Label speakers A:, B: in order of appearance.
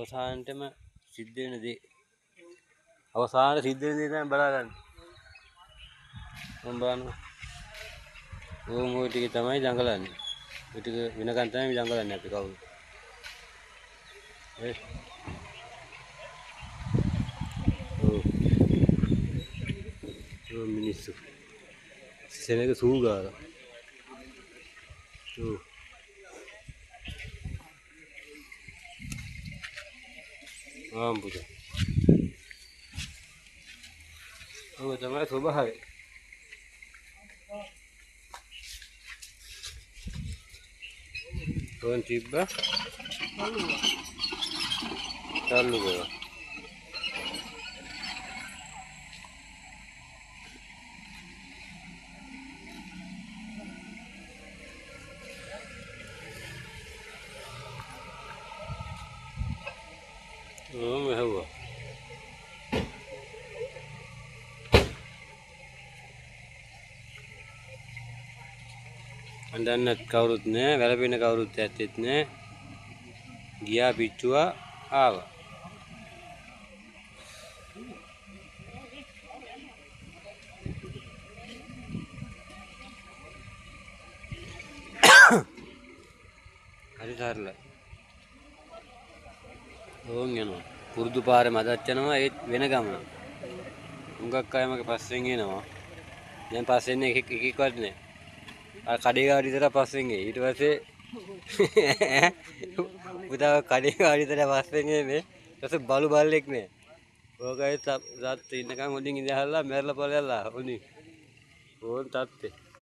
A: අවසානටම සිද්ධ වෙන දේ. අවසාන සිද්ධ වෙන දේ තමයි බලා ගන්න. මම බලනවා. ওই ටික තමයි දඟලන්නේ. ඔය ටික වෙනකන් තමයි දඟලන්නේ අපි කවුරු. මිනිස්සු සෙනඟ සූ ගාලා ආම්බුද ඔය තමයි ස්වභාවය. තෝන් තිබ්බා තල්ලු කරා මෙහෙව්වා. අඬන්නත් කවුරුත් නෑ, වැළපෙන කවුරුත් ඇත්තෙත් නෑ. ගියා පිච්චුවා ආවා. හරි සරලයි. ඕන් යනවා. පුරුදු පාරේ මදක් යනවා ඒත් වෙන ගමන. හුඟක් අය මගේ පස්සෙන් එනවා. දැන් පස්සෙන් එකෙක්වත් නෑ. අර කඩේ ගාඩි විතර පස්සෙන් ගියේ. ඊට පස්සේ පුතා කඩේ ගාඩි විතර පස්සෙන් එන්නේ. ඊට පස්සේ බලු බල්ලෙක් නෑ. ඕකයි සත් ඉන්නකම් හොඳින් ඉඳහල්ලා මැරලා පළයල්ලා හොඳින්. ඕන් තත්ත්වේ.